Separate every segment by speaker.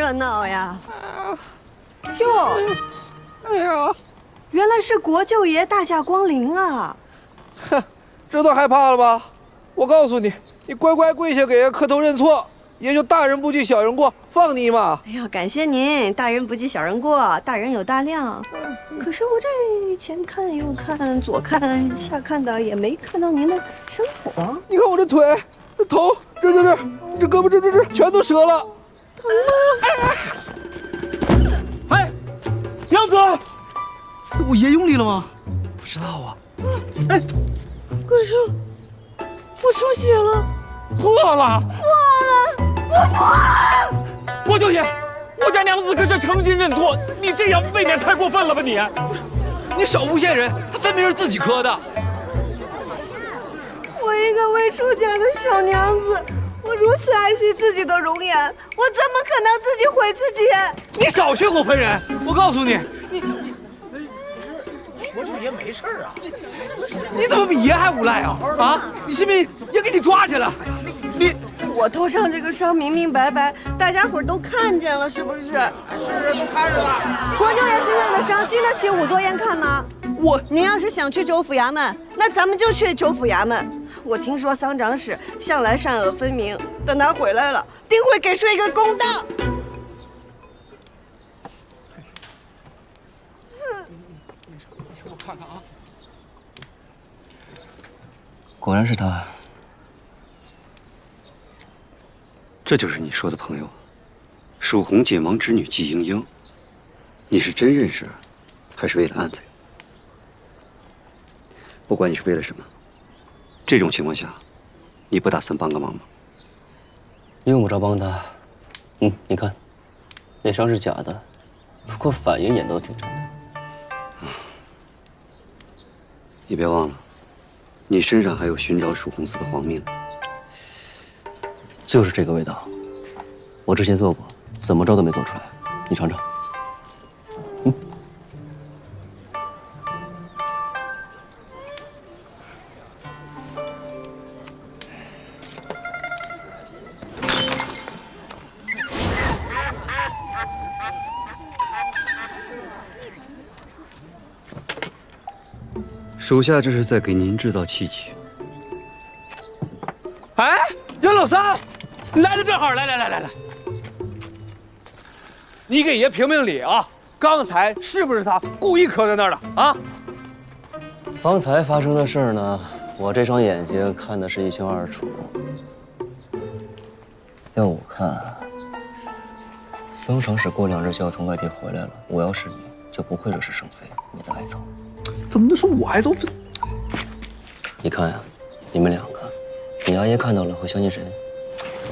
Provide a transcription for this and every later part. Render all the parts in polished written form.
Speaker 1: 热闹呀！哟，
Speaker 2: 哎呀，
Speaker 1: 原来是国舅爷大驾光临啊！
Speaker 2: 哼，这都害怕了吧？我告诉你，你乖乖跪下给爷磕头认错，爷就大人不计小人过，放你一马。
Speaker 1: 哎呀，感谢您，大人不计小人过，大人有大量。可是我这前看右看，左看下看的，也没看到您的伤口啊。
Speaker 2: 你看我这腿、这头，这胳膊这全都折了。
Speaker 1: 疼吗？
Speaker 3: 哎，杨子，
Speaker 4: 我爷用力了吗？不知道啊。
Speaker 3: 哎，
Speaker 1: 怪叔，我出血了，
Speaker 3: 破了！
Speaker 1: 我破了！
Speaker 3: 国舅爷，我家娘子可是诚心认错，你这样未免太过分了吧你？
Speaker 4: 你少诬陷人，他分明是自己磕的。
Speaker 1: 我一个未出嫁的小娘子，我如此爱惜自己的容颜，我怎么可能自己毁自己？
Speaker 4: 你少学我分人！我告诉你，
Speaker 5: 国舅爷没事啊，
Speaker 4: 你怎么比爷还无赖啊？啊！你信不信爷给你抓起来？
Speaker 1: 我头上这个伤明明白白，大家伙都看见了，是不是？
Speaker 5: 是都看着了。
Speaker 1: 国舅爷身上的伤经得起仵作宴看吗？您要是想去州府衙门，那咱们就去州府衙门。我听说桑长史向来善恶分明，等他回来了，定会给出一个公道。
Speaker 4: 我看看啊，
Speaker 6: 果然是他。
Speaker 7: 这就是你说的朋友，蜀红解盟之女季莺莺。你是真认识，还是为了安他？不管你是为了什么，这种情况下，你不打算帮个忙吗？
Speaker 6: 用不着帮他。你看，那伤是假的，不过反应演都挺真的。
Speaker 7: 你别忘了，你身上还有寻找蜀红寺的黄命。
Speaker 6: 就是这个味道，我之前做过，怎么着都没做出来。你尝尝。
Speaker 7: 属下这是在给您制造契机。
Speaker 4: 哎，杨老三，来的正好，来，你给爷评评理啊！刚才是不是他故意磕在那儿的啊？
Speaker 6: 刚才发生的事儿呢，我这双眼睛看的是一清二楚。要我看，桑长史过2日就要从外地回来了。我要是你，就不会惹是生非，免得挨揍。
Speaker 4: 怎么能说我挨揍？
Speaker 6: 你看呀，你们2个，你阿爷看到了会相信谁？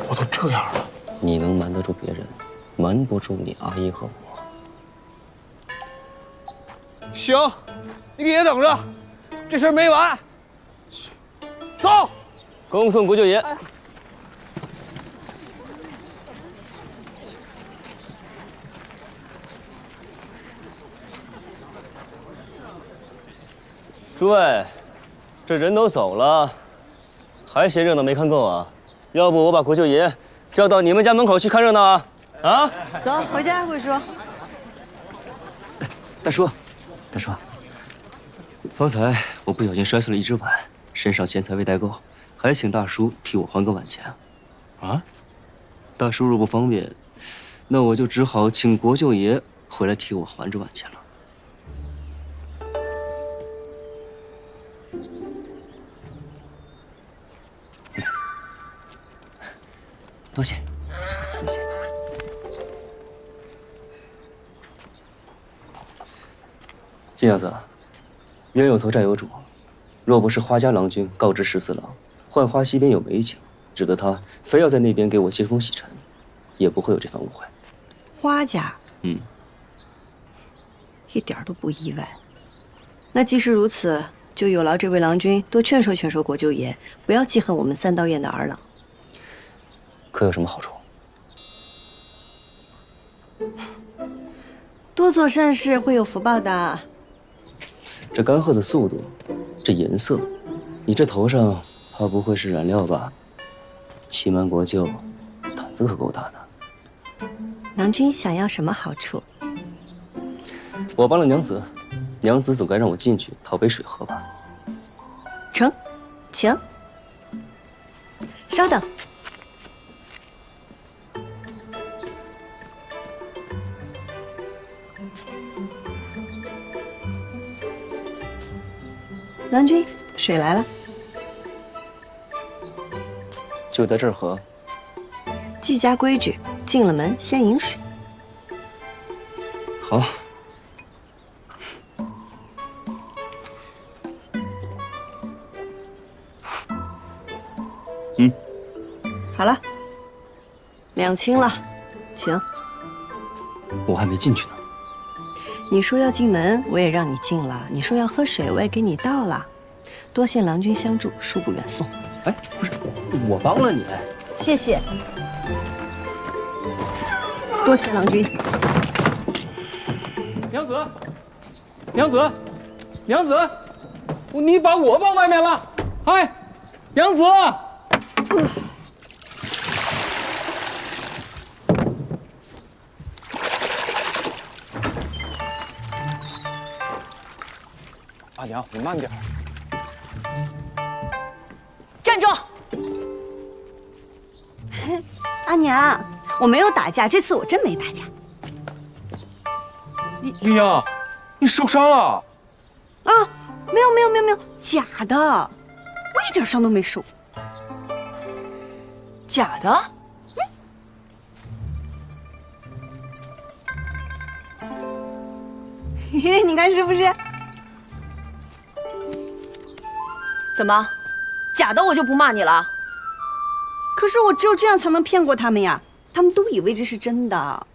Speaker 4: 我都这样了，
Speaker 6: 你能瞒得住别人，瞒不住你阿姨和我。
Speaker 4: 行，你给爷等着，这事儿没完。走，
Speaker 6: 恭送国舅爷。诸位，这人都走了，还嫌热闹没看够啊？要不我把国舅爷叫到你们家门口去看热闹啊？啊！
Speaker 1: 走，回家，贵叔。
Speaker 6: 大叔，方才我不小心摔碎了一只碗，身上钱财未带够，还请大叔替我还个碗钱。啊？大叔若不方便，那我就只好请国舅爷回来替我还这碗钱了。多谢。金小子，冤有头债有主，若不是花家郎君告知14郎，浣花溪边有美景，指得他非要在那边给我接风洗尘，也不会有这番误会。
Speaker 1: 花家，一点都不意外。那既是如此，就有劳这位郎君多劝说国舅爷，不要记恨我们3道院的儿郎。
Speaker 6: 可有什么好处？
Speaker 1: 多做善事会有福报的。
Speaker 6: 这干涸的速度，这颜色，你这头上怕不会是染料吧？欺瞒国舅，胆子可够大的。
Speaker 1: 郎君想要什么好处？
Speaker 6: 我帮了娘子，娘子总该让我进去讨杯水喝吧？
Speaker 1: 成，请。稍等。郎君，水来了。
Speaker 6: 就在这儿喝。
Speaker 1: 季家规矩，进了门先饮水。
Speaker 6: 好。
Speaker 1: 好了，两清了，请。
Speaker 6: 我还没进去呢。
Speaker 1: 你说要进门，我也让你进了；你说要喝水，我也给你倒了。多谢郎君相助，恕不远送。
Speaker 6: 哎，不是，我帮了你。
Speaker 1: 谢谢。多谢郎君。
Speaker 4: 娘子，娘子，娘子，你把我放外面了！哎，娘子。阿娘，你慢点。
Speaker 8: 站住！
Speaker 1: 阿娘，我没有打架，这次我真没打架。
Speaker 3: 丽阳，你受伤了？
Speaker 1: 啊，没有，假的，我一点伤都没受。
Speaker 8: 假的？
Speaker 1: 嘿嘿，你看是不是？
Speaker 8: 怎么，假的我就不骂你了？
Speaker 1: 可是我只有这样才能骗过他们呀，他们都以为这是真的。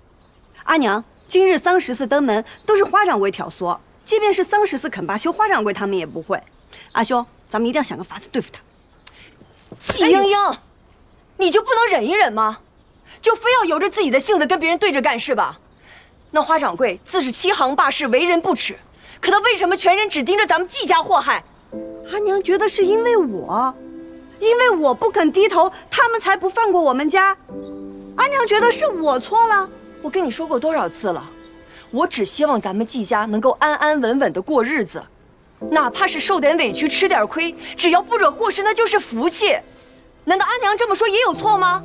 Speaker 1: 阿娘，今日桑十四登门都是花掌柜挑唆，即便是桑十四肯罢休，花掌柜他们也不会。阿兄，咱们一定要想个法子对付他。
Speaker 8: 季莺莺，你就不能忍一忍吗？就非要由着自己的性子跟别人对着干是吧？那花掌柜自是欺行霸市，为人不耻，可他为什么全人只盯着咱们季家祸害？
Speaker 1: 阿娘觉得是因为我不肯低头，他们才不放过我们家。阿娘觉得是我错了。
Speaker 8: 我跟你说过多少次了，我只希望咱们季家能够安安稳稳的过日子，哪怕是受点委屈吃点亏，只要不惹祸事，那就是福气。难道阿娘这么说也有错吗？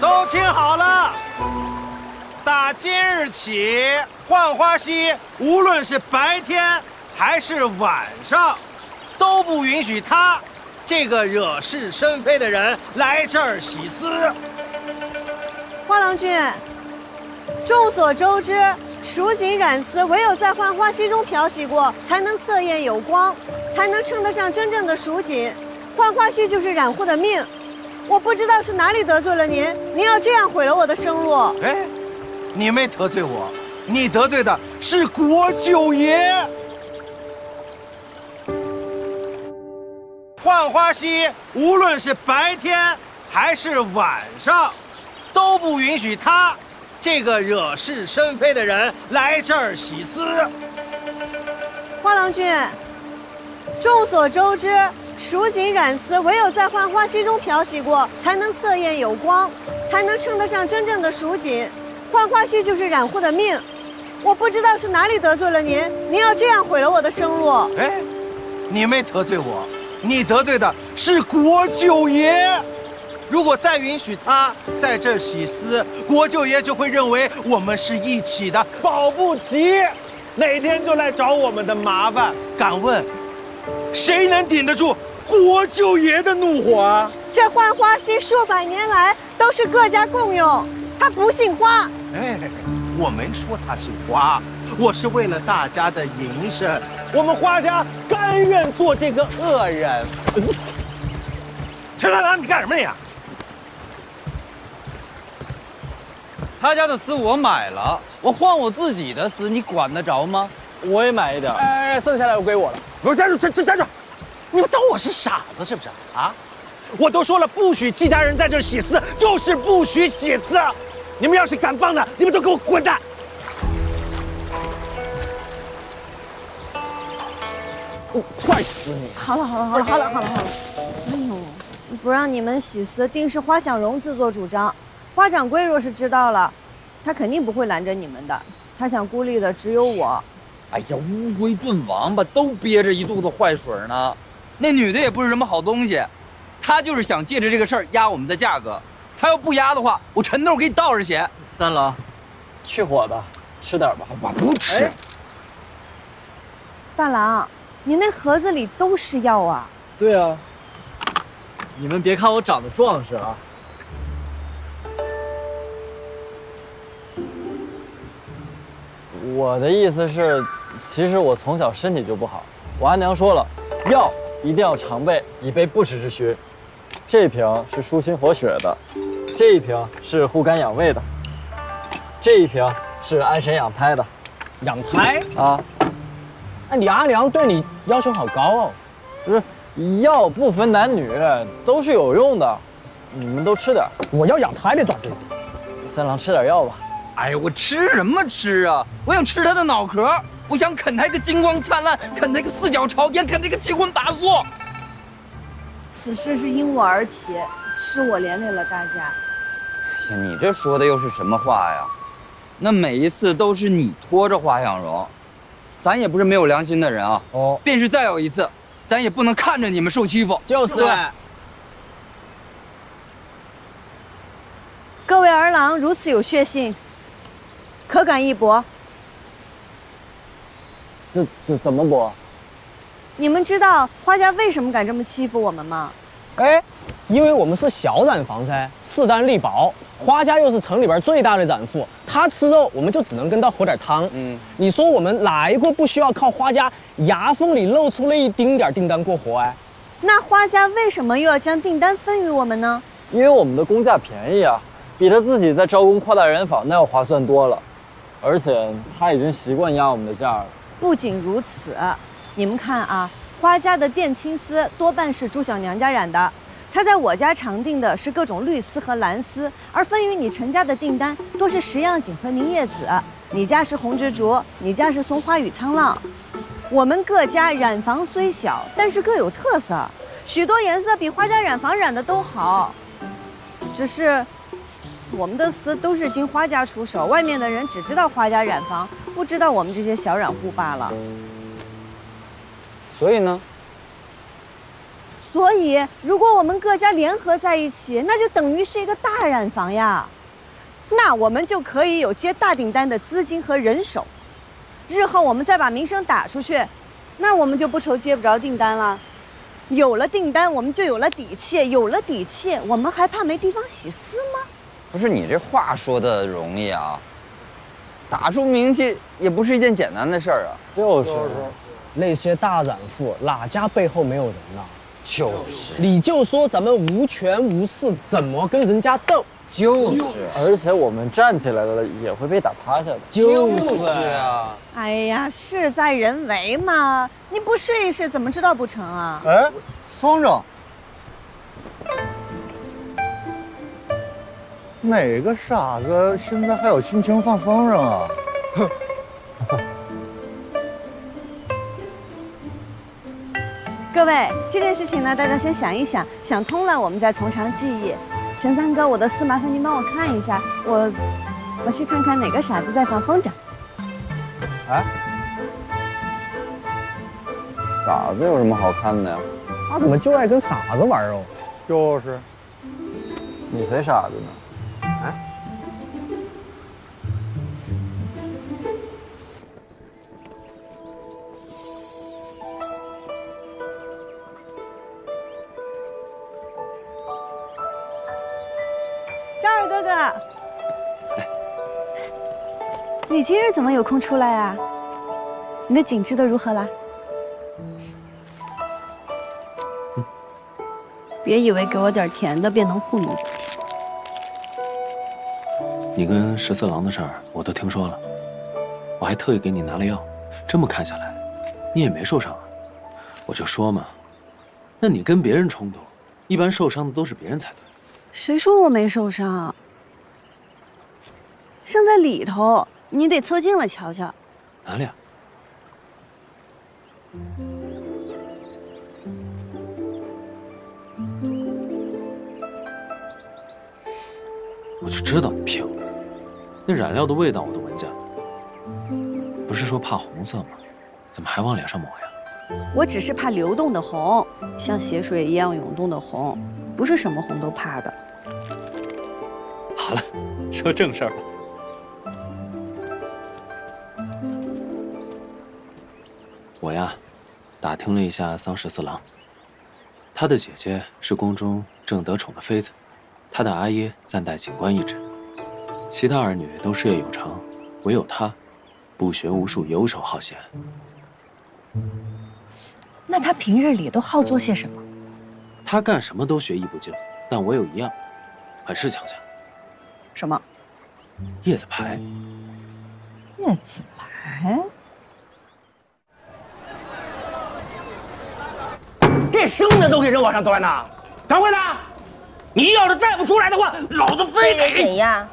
Speaker 5: 都听好了，打今日起，浣花溪无论是白天还是晚上，都不允许他这个惹是生非的人来这儿洗丝。
Speaker 1: 花郎君，众所周知，蜀锦染丝唯有在浣花溪中漂洗过，才能色艳有光，才能称得上真正的蜀锦。浣花溪就是染户的命。我不知道是哪里得罪了您，您要这样毁了我的生路。
Speaker 5: 哎，你没得罪我，你得罪的是国舅爷。浣花溪无论是白天还是晚上，都不允许他这个惹是生非的人来这儿洗丝。
Speaker 1: 花郎君，众所周知，蜀锦染丝唯有在浣花溪中漂洗过，才能色艳有光，才能称得上真正的蜀锦。浣花溪就是染户的命。我不知道是哪里得罪了您，您要这样毁了我的生路。
Speaker 5: 哎，你没得罪我，你得罪的是国舅爷。如果再允许他在这洗丝，国舅爷就会认为我们是一起的，保不齐哪天就来找我们的麻烦。敢问，谁能顶得住国舅爷的怒火啊？
Speaker 1: 这浣花溪数百年来都是各家共用，它不姓花。
Speaker 5: 哎，我没说他姓花，我是为了大家的营生，我们花家甘愿做这个恶人。陈大郎，你干什么呀？
Speaker 4: 他家的丝我买了，我换我自己的丝，你管得着吗？
Speaker 3: 我也买一点。
Speaker 4: 哎，剩下来归我了。
Speaker 5: 不是，站住！站住！你们当我是傻子是不是啊？我都说了，不许季家人在这洗丝，就是不许洗丝。你们要是敢帮的，你们都给我滚蛋！
Speaker 4: 踹死你！
Speaker 1: 好了。哎呦，不让你们洗丝，定是花想荣自作主张。花掌柜若是知道了，他肯定不会拦着你们的。他想孤立的只有我。
Speaker 4: 哎呀，乌龟炖王八都憋着一肚子坏水呢。那女的也不是什么好东西，她就是想借着这个事儿压我们的价格。她要不压的话，我陈豆给你倒着写。
Speaker 3: 三郎，去火的，吃点吧。
Speaker 4: 我不吃。
Speaker 1: 大郎，你那盒子里都是药啊？
Speaker 3: 对啊。你们别看我长得壮实啊。我的意思是，其实我从小身体就不好。我阿娘说了，药一定要常备，以备不时之需。这瓶是舒心活血的，这一瓶是护肝养胃的，这一瓶是安神养胎的。
Speaker 9: 养胎
Speaker 3: 啊？
Speaker 9: 哎，你阿娘对你要求好高哦。
Speaker 3: 不是，药不分男女，都是有用的。你们都吃点。
Speaker 9: 我要养胎的爪子。
Speaker 3: 三郎，吃点药吧。
Speaker 4: 哎呀，我吃什么吃啊？我想吃他的脑壳，我想啃他一个金光灿烂，啃他一个四脚朝天，啃他一个七荤八素。
Speaker 1: 此事是因我而起，是我连累了大家。
Speaker 4: 哎呀，你这说的又是什么话呀？那每一次都是你拖着花想荣，咱也不是没有良心的人啊。哦，便是再有一次，咱也不能看着你们受欺负。
Speaker 9: 就是。
Speaker 1: 各位儿郎如此有血性，可敢一搏？
Speaker 3: 怎么搏？
Speaker 1: 你们知道花家为什么敢这么欺负我们吗？
Speaker 9: 哎，因为我们是小染坊噻，势单力薄。花家又是城里边最大的染户，他吃肉，我们就只能跟他喝点汤。你说我们哪一个不需要靠花家牙缝里露出了一丁点订单过活哎？
Speaker 1: 那花家为什么又要将订单分于我们呢？
Speaker 3: 因为我们的工价便宜啊，比他自己在招工扩大染坊那要划算多了，而且他已经习惯压我们的价了。
Speaker 1: 不仅如此，你们看啊，花家的靛青丝多半是朱小娘家染的，她在我家常订的是各种绿丝和蓝丝，而分于你陈家的订单多是石样锦和凝叶紫，你家是红蜘蛛，你家是松花与沧浪。我们各家染坊虽小，但是各有特色，许多颜色比花家染坊染的都好，只是我们的丝都是经花家出手，外面的人只知道花家染坊，不知道我们这些小染户罢了。
Speaker 3: 所以呢？
Speaker 1: 所以，如果我们各家联合在一起，那就等于是一个大染坊呀。那我们就可以有接大订单的资金和人手。日后我们再把名声打出去，那我们就不愁接不着订单了。有了订单，我们就有了底气，有了底气，我们还怕没地方洗丝吗？
Speaker 4: 不是你这话说的容易啊，打出名气也不是一件简单的事儿啊。
Speaker 3: 就是，
Speaker 9: 那些大染户哪家背后没有人呐？
Speaker 4: 就是，
Speaker 9: 你就说咱们无权无势，怎么跟人家斗？
Speaker 4: 就是，
Speaker 3: 而且我们站起来了也会被打趴下的。
Speaker 4: 就是啊。
Speaker 1: 哎呀，事在人为嘛，你不试一试怎么知道不成啊？
Speaker 2: 哎，风筝，哪个傻子现在还有心情放风筝啊？
Speaker 1: 各位，这件事情呢，大家先想一想，想通了我们再从长计议。陈三哥，我的4麻烦您帮我看一下，我去看看哪个傻子在放风筝。
Speaker 4: 哎，傻子有什么好看的呀？
Speaker 9: 他怎么就爱跟傻子玩哦？
Speaker 2: 就是，
Speaker 3: 你才傻子呢！
Speaker 2: 哎，
Speaker 1: 张二哥哥，你今日怎么有空出来啊？你的景治的如何啦？别以为给我点甜的便能护你。
Speaker 10: 你跟14郎的事儿我都听说了，我还特意给你拿了药。这么看下来，你也没受伤啊。我就说嘛，那你跟别人冲突，一般受伤的都是别人才对。
Speaker 1: 谁说我没受伤？伤在里头，你得凑近了瞧瞧。
Speaker 10: 哪里啊？我就知道你骗我，那染料的味道我都闻见了。不是说怕红色吗？怎么还往脸上抹呀？
Speaker 1: 我只是怕流动的红，像血水一样涌动的红，不是什么红都怕的。
Speaker 10: 好了，说正事儿吧。我呀，打听了一下桑14郎，他的姐姐是宫中正得宠的妃子，他的阿耶暂代警官一职，其他儿女都事业有成，唯有他不学无术，游手好闲。
Speaker 1: 那他平日里都好做些什么？
Speaker 10: 他干什么都学艺不精，但我有一样，很是强项。
Speaker 1: 什么？
Speaker 10: 叶子牌。
Speaker 1: 叶子牌？
Speaker 9: 这生的都给人往上端呐！掌柜的，你要是再不出来的话，老子非得
Speaker 8: 怎样？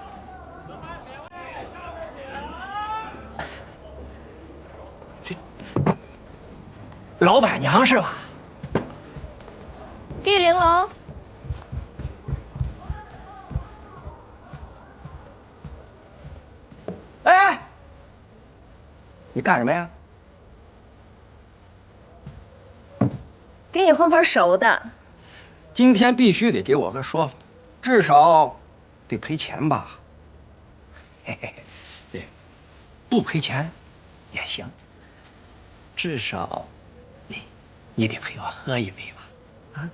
Speaker 9: 老板娘是吧？
Speaker 8: 玉玲珑，
Speaker 9: 哎，你干什么呀？
Speaker 8: 给你换盘熟的。
Speaker 9: 今天必须得给我个说法，至少得赔钱吧？嘿嘿嘿，对，不赔钱也行，至少你得陪我喝一杯吧？啊，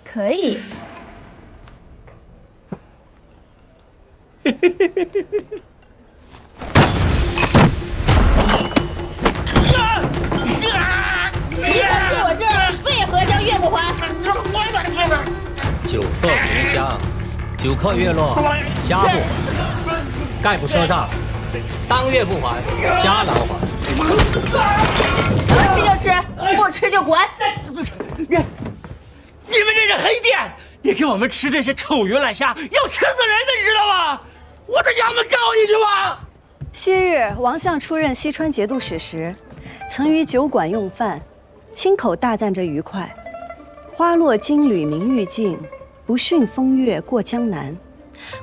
Speaker 8: 可以。
Speaker 11: 你敢去我这儿，为何将月不还？
Speaker 12: 酒色同香，酒客月落，家不还，概不赊账。当月不还，家难还。
Speaker 11: 能吃就吃，不吃就滚。
Speaker 9: 你们这是黑店，你给我们吃这些臭鱼烂虾，要吃死人的，你知道吗？我到衙门告你去吧！
Speaker 1: 昔日王相出任西川节度使时，曾于酒馆用饭，亲口大赞着愉快。花落金缕明玉镜，不逊风月过江南。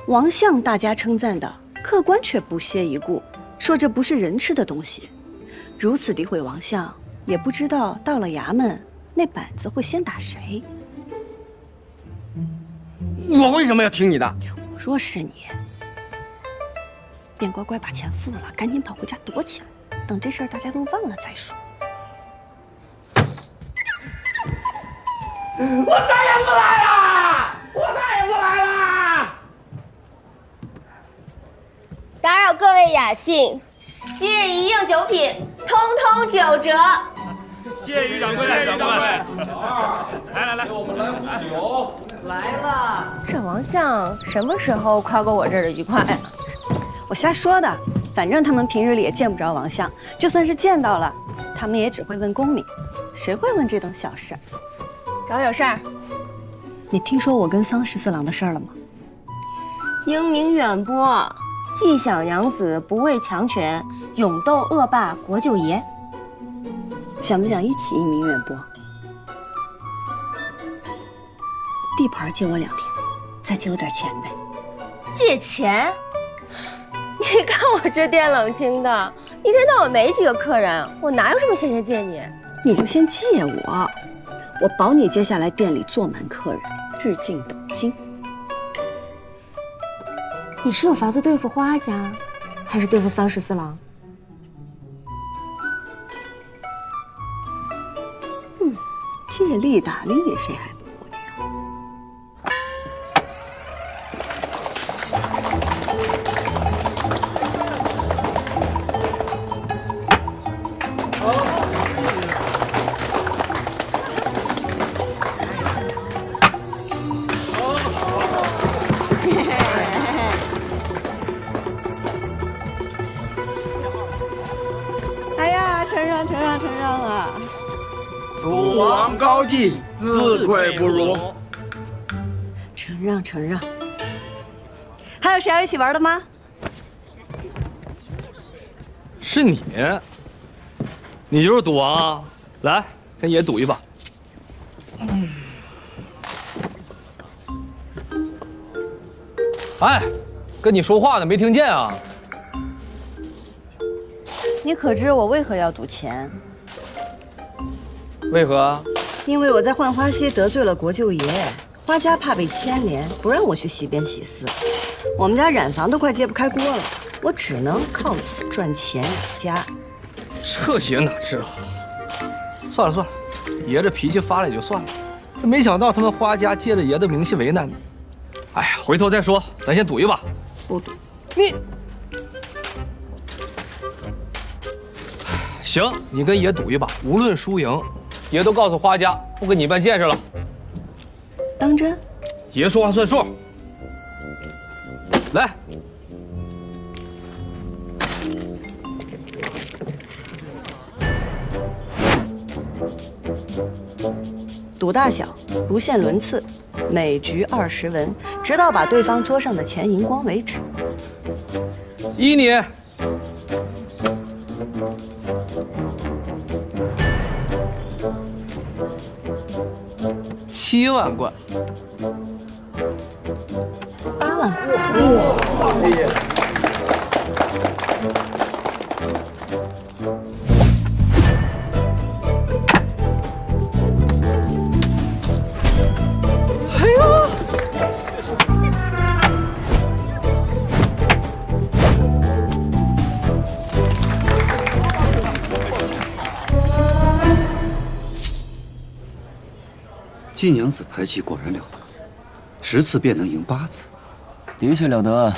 Speaker 1: 王相大家称赞的，客官却不屑一顾，说这不是人吃的东西。如此诋毁王相，也不知道到了衙门，那板子会先打谁。
Speaker 9: 我为什么要听你的？
Speaker 1: 我若是你，便乖乖把钱付了，赶紧跑回家躲起来，等这事儿大家都忘了再说。
Speaker 9: 我再也不来了！我再也不来了！
Speaker 11: 打扰各位雅兴，今日一应酒品，通通9折。
Speaker 5: 谢于掌柜，谢于掌柜。来，给我们来壶酒。
Speaker 1: 来了。
Speaker 8: 这王相什么时候夸过我这儿的愉快啊？
Speaker 1: 我瞎说的，反正他们平日里也见不着王相，就算是见到了，他们也只会问功名，谁会问这等小事？
Speaker 8: 找有事儿？
Speaker 1: 你听说我跟桑14郎的事儿了吗？
Speaker 8: 英名远播，既享养子，不畏强权，勇斗恶霸国舅爷。
Speaker 1: 想不想一起移民远播？地盘借我2天，再借我点钱呗。
Speaker 11: 借钱？你看我这店冷清的，一天到晚没几个客人，我哪有什么闲钱借你？
Speaker 1: 你就先借我保你接下来店里坐满客人，日进斗金。
Speaker 11: 你是有法子对付花家，还是对付桑十四郎？
Speaker 1: 借力打力，谁还不会哎呀，承让啊！
Speaker 5: 赌王高进，自愧不如。
Speaker 1: 承让。还有谁要一起玩的吗？
Speaker 13: 是你，你就是赌王啊！来，跟爷赌一把。哎，跟你说话呢，没听见啊？
Speaker 1: 你可知我为何要赌钱？
Speaker 13: 为何？
Speaker 1: 因为我在浣花溪得罪了国舅爷，花家怕被牵连，不让我去西边洗丝。我们家染房都快揭不开锅了，我只能靠此赚钱养家。
Speaker 13: 这爷哪知道？算了，爷这脾气发了也就算了，这没想到他们花家借着爷的名气为难你。哎呀，回头再说，咱先赌一把。
Speaker 1: 不赌。
Speaker 13: 你。行，你跟爷赌一把，无论输赢，爷都告诉花家不跟你办见识了。
Speaker 1: 当真？
Speaker 13: 爷说话算数。来，
Speaker 1: 赌大小，不限轮次，每局20文，直到把对方桌上的钱赢光为止。
Speaker 13: 依你。7万贯
Speaker 1: ，8万。
Speaker 13: 哇！哎呀！
Speaker 1: 哎呦！
Speaker 7: 金娘子牌技果然了得，10次便能赢8次，
Speaker 6: 的确了得。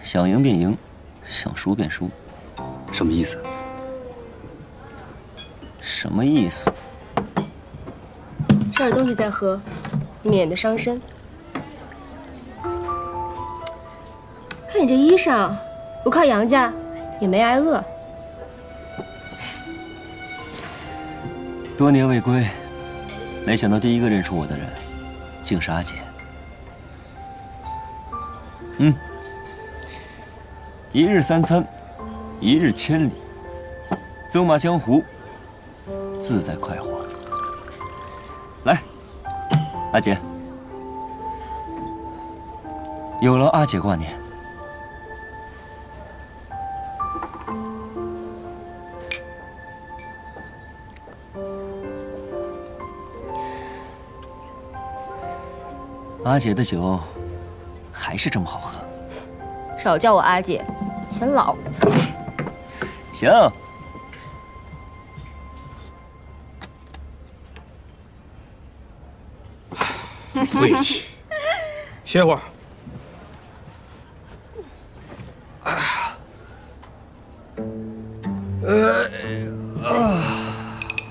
Speaker 6: 想赢便赢，想输便输。
Speaker 7: 什么意思？
Speaker 6: 什么意思？
Speaker 11: 吃点东西再喝，免得伤身。看你这衣裳，不靠杨家也没挨饿。
Speaker 6: 多年未归。没想到第一个认出我的人，竟是阿姐。一日3餐，一日千里，走马江湖，自在快活。来，阿姐，有劳阿姐挂念。阿姐的酒还是这么好喝。
Speaker 11: 少叫我阿姐，显老。
Speaker 6: 行。
Speaker 13: 晦气。歇会儿。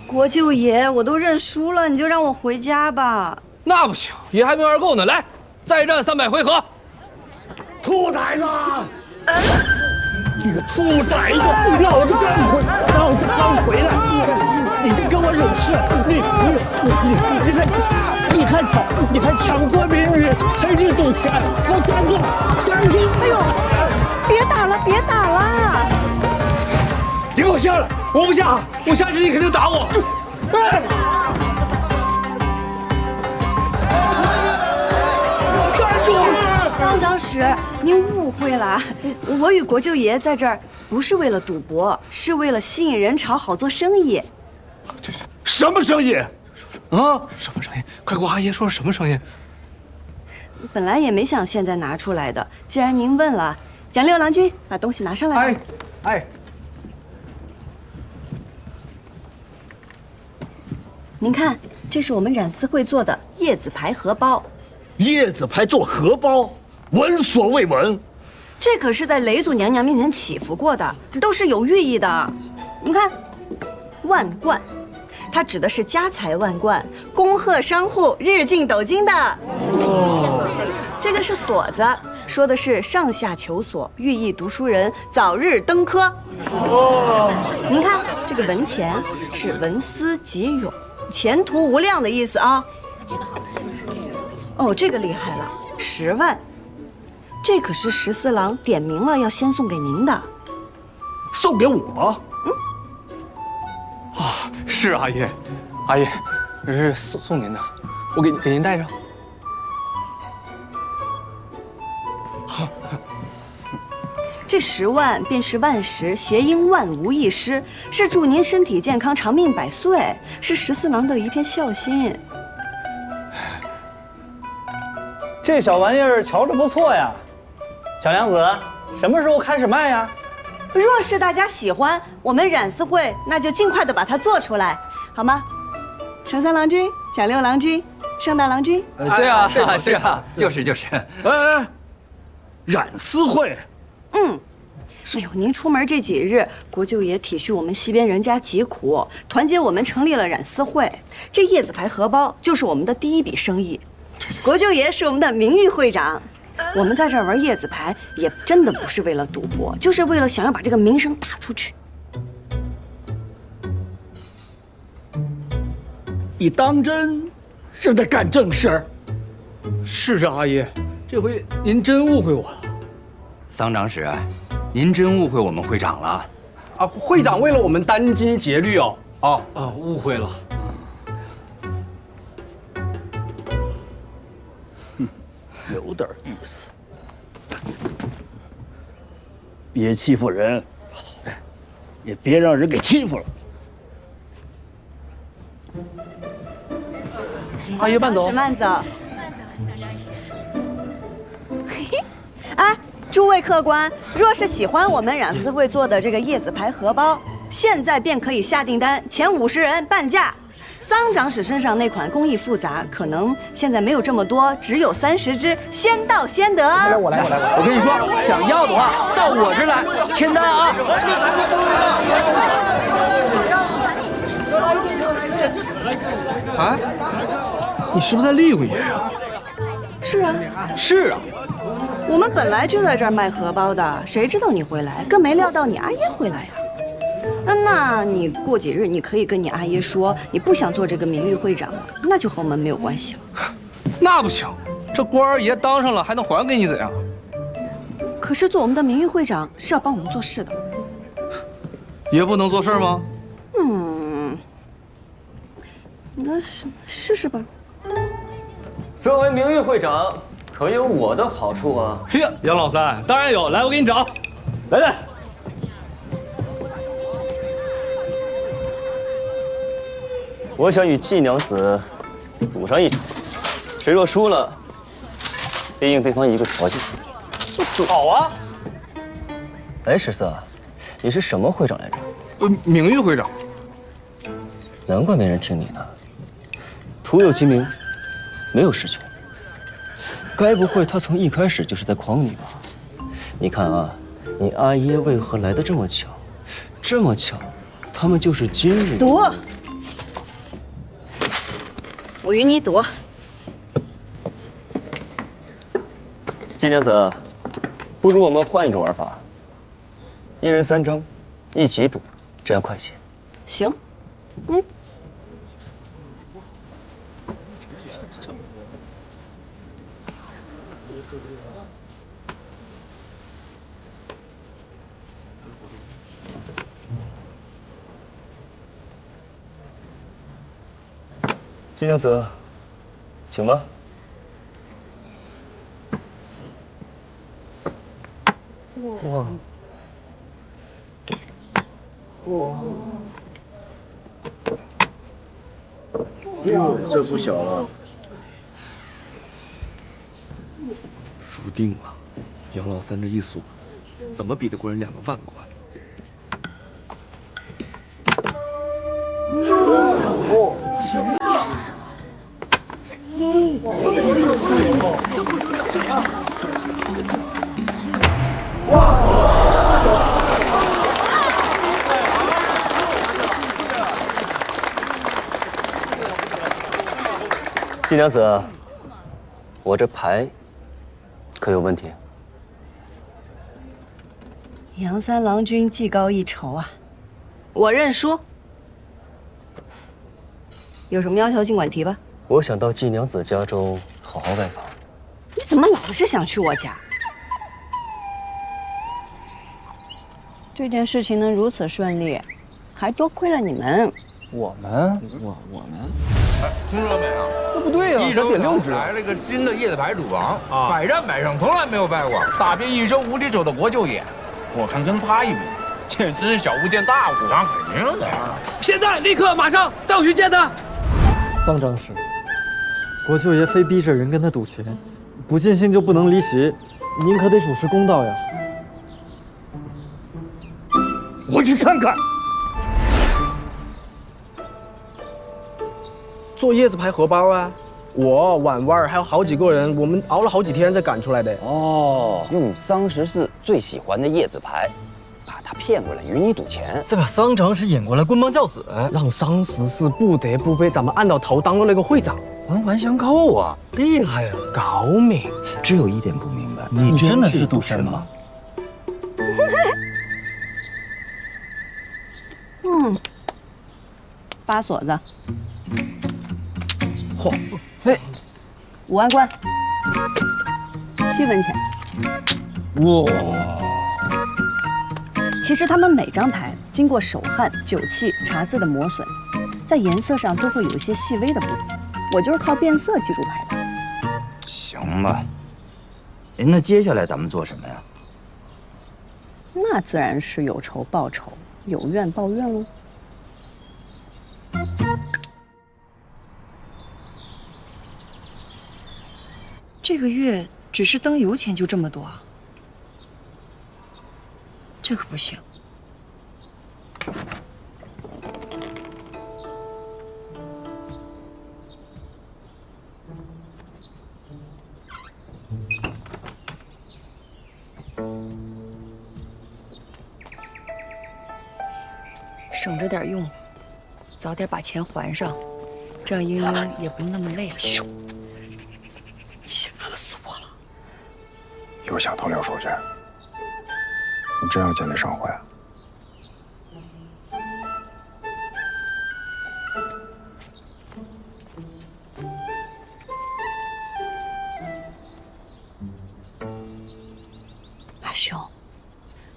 Speaker 1: 国舅爷，我都认输了，你就让我回家吧。
Speaker 13: 那不行，爷还没玩够呢。来，再战300回合。
Speaker 5: 兔崽子！这个兔崽子！老子刚回来，你就跟我惹事！你还吵，你还抢夺民女，趁热赌钱！给我站住！站住！
Speaker 1: 哎呦，别打了，别打了！
Speaker 5: 留下
Speaker 13: 来，我不下，我下去你肯定打我。哎，站住！
Speaker 1: 桑长史，您误会了，我与国舅爷在这儿不是为了赌博，是为了吸引人潮，好做生意。
Speaker 13: 什么生意？啊，什么生意？快给我阿爷说说什么生意？
Speaker 1: 本来也没想现在拿出来的，既然您问了，蒋六郎君把东西拿上来吧。
Speaker 13: 哎，
Speaker 1: 您看，这是我们染丝会做的叶子牌荷包。
Speaker 13: 叶子牌做荷包，闻所未闻。
Speaker 1: 这可是在雷祖娘娘面前祈福过的，都是有寓意的。您看，万贯，它指的是家财万贯，恭贺商户日进斗金的。这个是锁子，说的是上下求索，寓意读书人早日登科。您看这个文钱是文思极勇，前途无量的意思啊。哦，这个厉害了，10万，这可是14郎点明了要先送给您的。
Speaker 13: 送给我？啊，是阿爷，阿爷，这是送您的，我给您带上。
Speaker 1: 这10万便是万10，谐音万无一失，是祝您身体健康、长命百岁，是14郎的一片孝心。
Speaker 9: 这小玩意儿瞧着不错呀，小娘子，什么时候开始卖呀？
Speaker 1: 若是大家喜欢，我们染丝会那就尽快的把它做出来，好吗？程三郎君、蒋六郎君、盛大郎君。
Speaker 4: 对啊，是啊，就是。
Speaker 13: 哎，染丝会。
Speaker 1: 哎呦，您出门这几日，国舅爷体恤我们西边人家疾苦，团结我们成立了染丝会。这叶子牌荷包就是我们的第一笔生意。国舅爷是我们的名誉会长，我们在这儿玩叶子牌也真的不是为了赌博，就是为了想要把这个名声打出去。
Speaker 13: 你当真是在干正事儿？是啊，阿爷，这回您真误会我了。
Speaker 4: 桑长史，您真误会我们会长了。
Speaker 9: 啊，会长为了我们殚精竭虑哦。
Speaker 13: 误会了。有点意思，别欺负人，也别让人给欺负了。阿爷慢走，
Speaker 1: 慢走。哎，诸位客官，若是喜欢我们染丝会做的这个叶子牌荷包，现在便可以下订单，前50人半价。桑长史身上那款工艺复杂，可能现在没有这么多，只有30只，先到先得。
Speaker 9: 我来。
Speaker 4: 我跟你说，想要的话到我这儿来签单啊！
Speaker 13: 啊，你是不是在利用爷呀？
Speaker 1: 是啊，
Speaker 13: 是啊，
Speaker 1: 我们本来就在这儿卖荷包的，谁知道你会来，更没料到你阿爷会来呀。那你过几日你可以跟你阿爷说，你不想做这个名誉会长了，那就和我们没有关系了。
Speaker 13: 那不行，这官儿爷当上了还能还给你怎样？
Speaker 1: 可是做我们的名誉会长是要帮我们做事的。
Speaker 13: 爷不能做事吗？
Speaker 1: 那试试吧。
Speaker 6: 作为名誉会长，可有我的好处啊！
Speaker 13: 嘿呀，杨老三，当然有，来，我给你找，来。
Speaker 6: 我想与季娘子赌上一场，谁若输了，便应对方一个条件。
Speaker 13: 好啊！
Speaker 6: 哎，十四，你是什么会长来着？
Speaker 13: 名誉会长。
Speaker 6: 难怪没人听你的。徒有其名，没有实权。该不会他从一开始就是在诓你吧？你看啊，你阿耶为何来得这么巧？这么巧，他们就是今日
Speaker 1: 赌。我与你赌。
Speaker 6: 季娘子，不如我们换一种玩法，一人3张，一起赌，这样快些。
Speaker 1: 行，
Speaker 3: 金娘子，请吧。哇！哇！这不小了。
Speaker 14: 输定了，杨老三这一锁，怎么比得过人2个万贯？
Speaker 6: 金娘子，我这牌可有问题？
Speaker 1: 杨三郎君技高一筹啊，我认输。有什么要求尽管提吧。
Speaker 6: 我想到季娘子家中好好拜访。
Speaker 1: 你怎么老是想去我家？这件事情能如此顺利，还多亏了你们。
Speaker 4: 我们。
Speaker 13: 哎，听说没有？
Speaker 2: 那不对呀，
Speaker 13: 一周
Speaker 2: 点6只。
Speaker 13: 来了个新的叶子牌主王，百战百胜，从来没有败过，打遍一生无敌手的国舅爷。我看跟他一比，简直是小巫见大巫啊！肯定的呀。
Speaker 9: 现在，立刻，马上到我去见他。
Speaker 3: 桑长史，国舅爷非逼着人跟他赌钱，不尽兴就不能离席，您可得主持公道呀。
Speaker 9: 我去看看。做叶子牌荷包啊！我婉婉还有好几个人，我们熬了好几天才赶出来的。
Speaker 4: 哦，用桑14最喜欢的叶子牌，把他骗过来与你赌钱，
Speaker 9: 再把桑长史引过来关帮教子，让桑14不得不被咱们按到头当了那个会长，
Speaker 4: 环环相扣啊！
Speaker 9: 厉害呀，高明。
Speaker 4: 只有一点不明白，
Speaker 3: 你真的是赌神吗？
Speaker 1: 扒锁子。
Speaker 9: 嚯，
Speaker 1: 嘿，5万贯，7分钱。
Speaker 9: 哇！
Speaker 1: 其实他们每张牌经过手汗、酒气、茶渍的磨损，在颜色上都会有一些细微的不同。我就是靠变色记住牌的。
Speaker 4: 行吧。哎，那接下来咱们做什么呀？
Speaker 1: 那自然是有仇报仇，有怨报怨喽。
Speaker 8: 这个月只是灯油钱就这么多啊？这可不行。省着点用，早点把钱还上，这样英英也不用那么累了。咻！
Speaker 1: 吓死我了！
Speaker 15: 又想偷溜出去？你真要见那上回？
Speaker 1: 阿兄，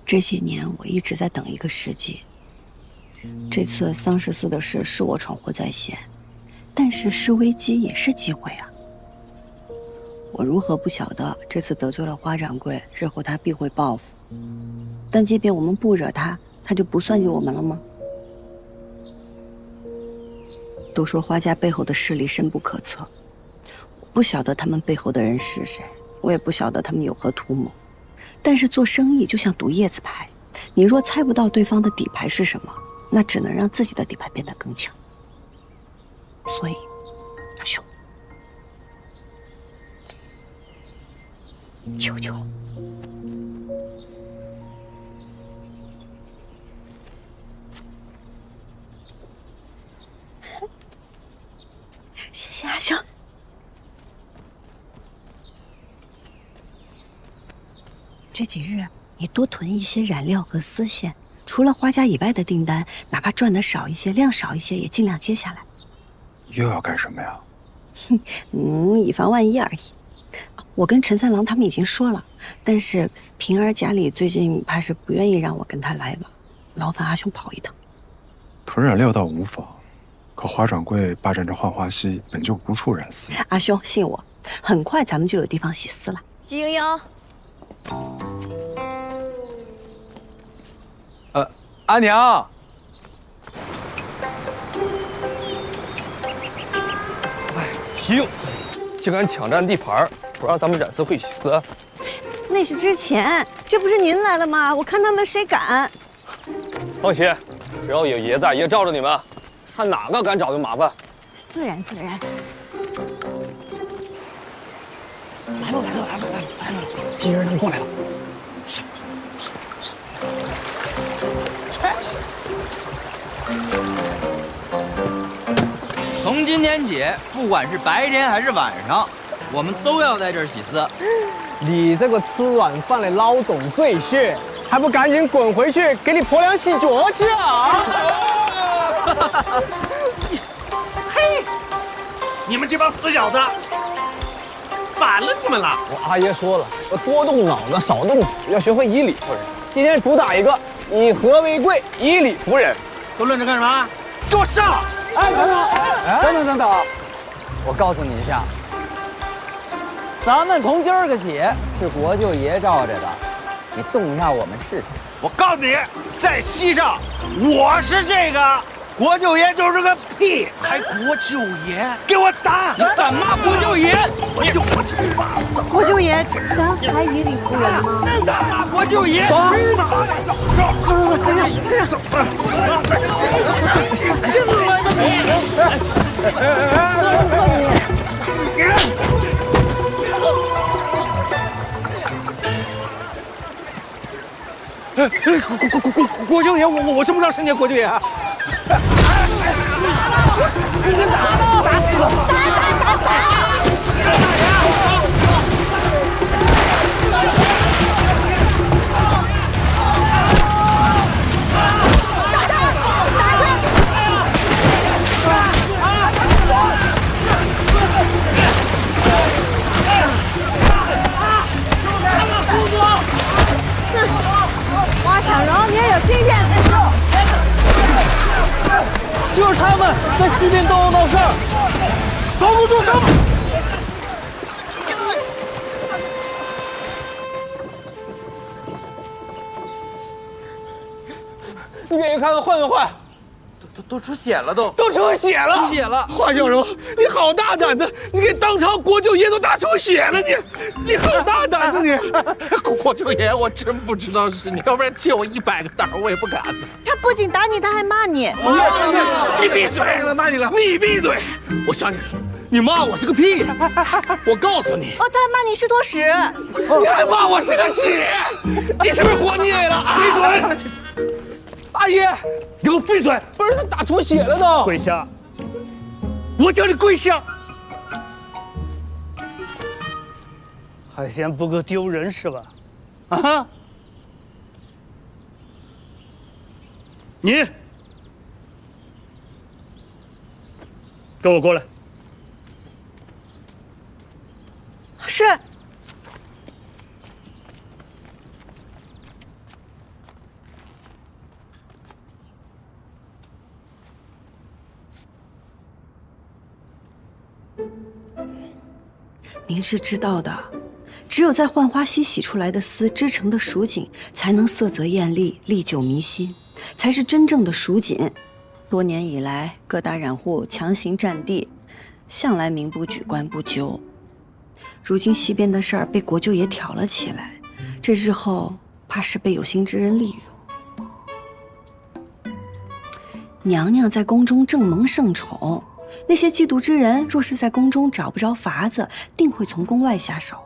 Speaker 1: 这些年我一直在等一个时机。这次桑14的事是我闯祸在先，但是是危机也是机会啊。我如何不晓得这次得罪了花掌柜，日后他必会报复？但即便我们不惹他，他就不算计我们了吗？都说花家背后的势力深不可测，我不晓得他们背后的人是谁，我也不晓得他们有何图谋。但是做生意就像赌叶子牌，你若猜不到对方的底牌是什么，那只能让自己的底牌变得更强。所以，阿兄，求求了。谢谢阿兄。这几日你多囤一些染料和丝线，除了花家以外的订单，哪怕赚的少一些、量少一些，也尽量接下来。
Speaker 15: 又要干什么呀？
Speaker 1: 以防万一而已。我跟陈三郎他们已经说了，但是平儿家里最近怕是不愿意让我跟他来往，劳烦阿兄跑一趟。
Speaker 15: 囤染料倒无妨，可华掌柜霸占着浣花溪，本就无处染丝。
Speaker 1: 阿兄，信我，很快咱们就有地方洗丝了。
Speaker 11: 季莹莹，
Speaker 13: 阿娘。哎，岂有此理！竟敢抢占地盘，不让咱们染丝会洗丝。
Speaker 1: 那是之前，这不是您来了吗？我看他们谁敢。
Speaker 9: 放心，只要有爷在，爷罩着你们，看哪个敢找就麻烦。
Speaker 1: 自然自然。
Speaker 9: 来了！金人他们过来了。
Speaker 4: 从今天起，不管是白天还是晚上，我们都要在这儿洗丝。
Speaker 9: 你这个吃软饭的老总赘婿，还不赶紧滚回去给你婆娘洗脚去啊！
Speaker 5: 嘿，你们这帮死小子，反了你们了！
Speaker 9: 我阿爷说了，要多动脑子，少动手，要学会以理服人。今天主打一个以和为贵，以理服人。
Speaker 5: 都愣着干什么？给我上！
Speaker 9: 哎，等，
Speaker 4: 我告诉你一下，咱们从今儿个起是国舅爷罩着的，你动一下我们试试。
Speaker 5: 我告诉你，在西上，我是这个国舅爷就是个屁，还国舅爷，给我打！
Speaker 4: 你敢骂国舅爷？
Speaker 5: 我就骂
Speaker 1: 国舅爷，咱还以理服人吗？
Speaker 4: 敢骂国舅爷？
Speaker 5: 国舅爷，我真不知道是你国舅爷。
Speaker 1: 花小柔，你也有今天。
Speaker 9: 就是他们在西边都闹事儿，
Speaker 5: 搞不住他们。
Speaker 9: 你给爷看看，坏没坏？
Speaker 13: 都出血了，都
Speaker 9: 出血了！
Speaker 4: 出血了！
Speaker 13: 华小柔，你好大胆子！你给当朝国舅爷都打出血了，你好大胆子你！
Speaker 5: 国舅爷，我真不知道是你，要不然借我100个胆我也不敢。
Speaker 1: 他不仅打你，他还骂你。
Speaker 13: 你闭嘴！骂你了！你闭嘴！我想起来了，你骂我是个屁！我告诉你，
Speaker 1: 哦，他还骂你是坨屎。
Speaker 13: 你还骂我是个屎！你是不是活腻了？闭嘴！阿姨，你给我闭嘴！不是他打出血了都！跪下！我叫你跪下！
Speaker 16: 还嫌不够丢人是吧？啊！你跟我过来。
Speaker 1: 是。您是知道的，只有在浣花溪洗出来的丝织成的蜀锦，才能色泽艳丽，历久弥新，才是真正的蜀锦。多年以来，各大染户强行占地，向来民不举，官不究。如今西边的事儿被国舅爷挑了起来，这日后怕是被有心之人利用。娘娘在宫中正蒙盛宠。那些嫉妒之人，若是在宫中找不着法子，定会从宫外下手。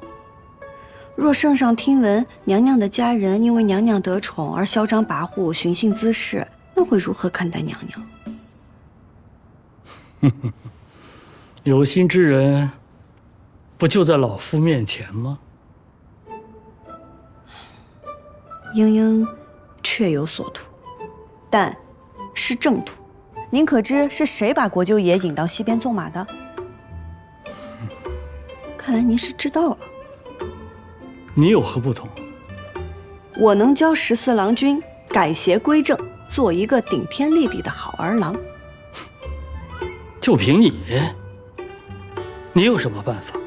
Speaker 1: 若圣上听闻娘娘的家人因为娘娘得宠而嚣张跋扈、寻衅滋事，那会如何看待娘娘？
Speaker 16: 有心之人，不就在老夫面前吗？
Speaker 1: 莺莺确有所图，但是正途。您可知是谁把国舅爷引到西边纵马的？看来您是知道了。
Speaker 16: 你有何不同？
Speaker 1: 我能教14郎君改邪归正，做一个顶天立地的好儿郎。
Speaker 16: 就凭你，你有什么办法？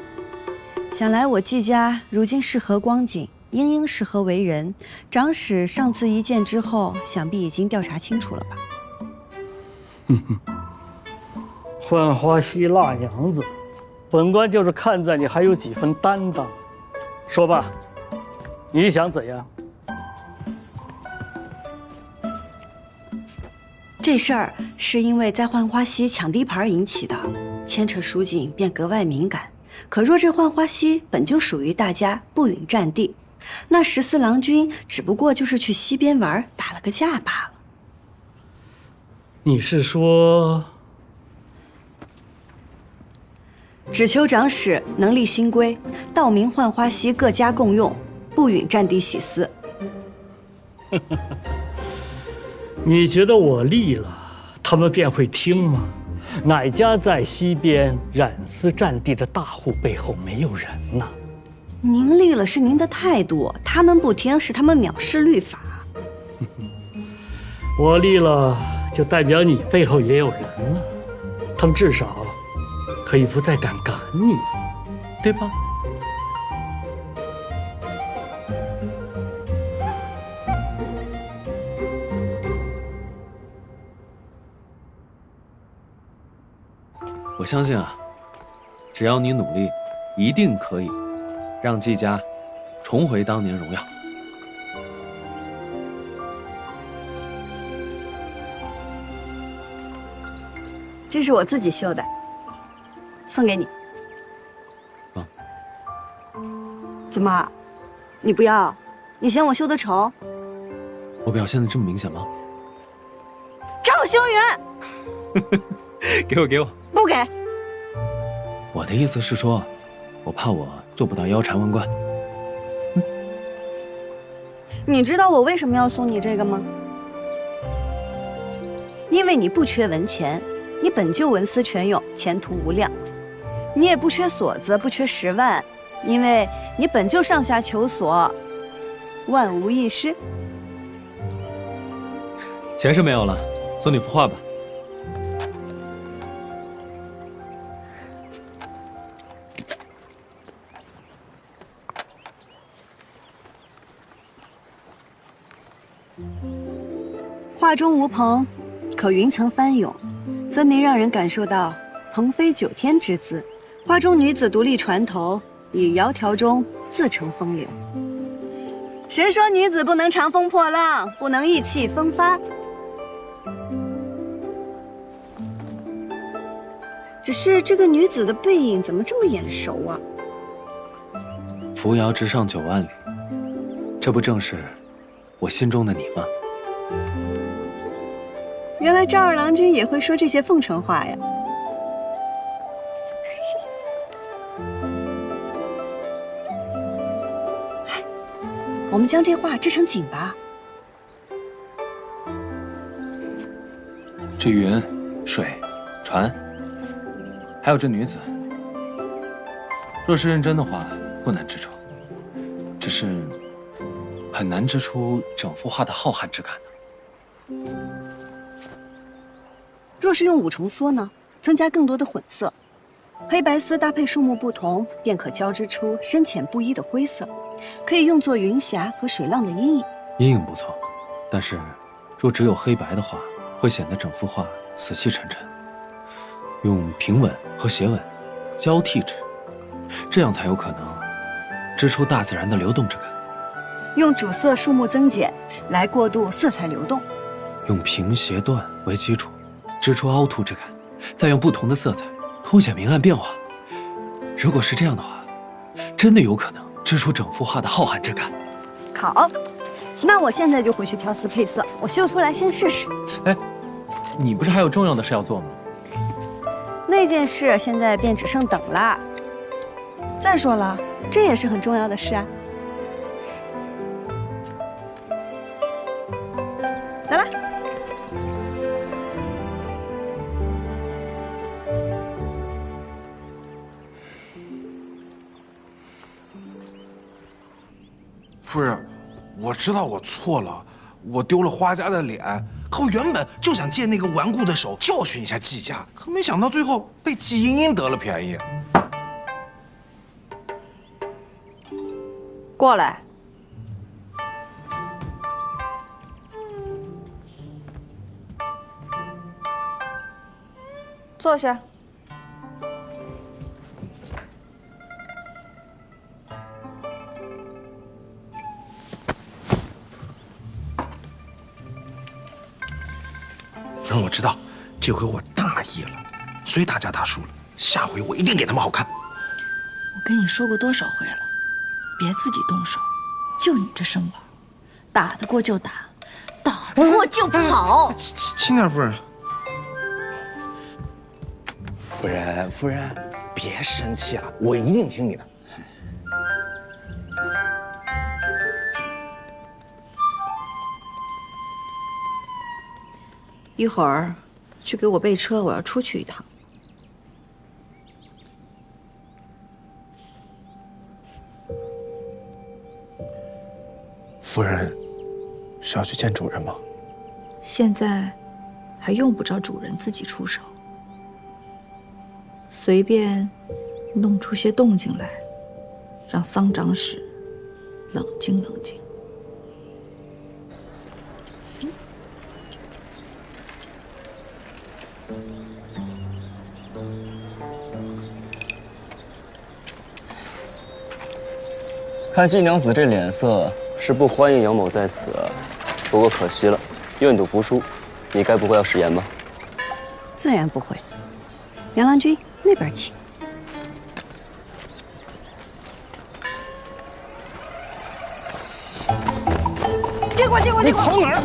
Speaker 1: 想来我季家如今是何光景，英英是何为人？长史上次一见之后，想必已经调查清楚了吧？
Speaker 16: 浣花溪辣娘子，本官就是看在你还有几分担当。说吧，你想怎样？
Speaker 1: 这事儿是因为在浣花溪抢地盘引起的，牵扯蜀锦便格外敏感。可若这浣花溪本就属于大家，不允占地，那14郎君只不过就是去溪边玩，打了个架罢了。
Speaker 16: 你是说，
Speaker 1: 只求长史能立新规，道明浣花溪各家共用，不允占地洗私。
Speaker 16: 你觉得我立了，他们便会听吗？哪家在西边染丝占地的大户背后没有人呢？
Speaker 1: 您立了是您的态度，他们不听是他们藐视律法。
Speaker 16: 我立了，就代表你背后也有人了，他们至少可以不再敢赶你，对吧？
Speaker 10: 我相信啊，只要你努力，一定可以让季家重回当年荣耀。
Speaker 1: 这是我自己绣的，送给你。
Speaker 10: 啊？
Speaker 1: 怎么，你不要？你嫌我绣的丑？
Speaker 10: 我表现的这么明显吗？
Speaker 1: 赵修远，
Speaker 10: 给我。
Speaker 1: 不给。
Speaker 10: 我的意思是说，我怕我做不到腰缠万贯。
Speaker 1: 你知道我为什么要送你这个吗？因为你不缺文钱，你本就文思泉涌，前途无量。你也不缺锁子，不缺10万，因为你本就上下求索，万无一失。
Speaker 10: 钱是没有了，送你幅画吧。
Speaker 1: 画中无蓬，可云层翻涌，分明让人感受到鹏飞9天之姿。画中女子独立船头，以窈窕中自成风流。谁说女子不能长风破浪，不能意气风发？只是这个女子的背影怎么这么眼熟啊？
Speaker 10: 扶摇直上9万里，这不正是我心中的你吗？
Speaker 1: 原来赵二郎君也会说这些奉承话呀！我们将这画织成锦吧。
Speaker 10: 这云、水、船，还有这女子，若是认真的话，不难织出，只是很难织出整幅画的浩瀚之感呢。
Speaker 1: 若是用五重梭呢，增加更多的混色，黑白丝搭配树木不同，便可交织出深浅不一的灰色，可以用作云霞和水浪的阴影。
Speaker 10: 阴影不错，但是若只有黑白的话，会显得整幅画死气沉沉。用平稳和斜稳交替织，这样才有可能织出大自然的流动之感。
Speaker 1: 用主色树木增减来过渡色彩流动，
Speaker 10: 用平斜断为基础，织出凹凸之感，再用不同的色彩凸显明暗变化。如果是这样的话，真的有可能织出整幅画的浩瀚之感。
Speaker 1: 好，那我现在就回去挑丝配色，我绣出来先试试。
Speaker 10: 哎，你不是还有重要的事要做吗？
Speaker 1: 那件事现在便只剩等了。再说了，这也是很重要的事啊。来了。
Speaker 17: 夫人，我知道我错了，我丢了花家的脸，
Speaker 5: 可我原本就想借那个顽固的手教训一下季家，可没想到最后被季英英得了便宜。
Speaker 1: 过来。坐下。
Speaker 5: 夫人，我知道这回我大意了，随大家打输了，下回我一定给他们好看。
Speaker 17: 我跟你说过多少回了，别自己动手，就你这身板，打得过就打，打不过就跑。
Speaker 5: 轻点，夫人。夫人，别生气了，我一定听你的。
Speaker 17: 一会儿去给我备车，我要出去一趟。
Speaker 5: 夫人是要去见主人吗？
Speaker 17: 现在还用不着主人自己出手，随便弄出些动静来，让桑长史冷静冷静。
Speaker 6: 看季娘子这脸色，是不欢迎杨某在此。不过可惜了，愿赌服输，你该不会要食言吧？
Speaker 1: 自然不会。杨郎君，那边请。借过。你跑哪儿？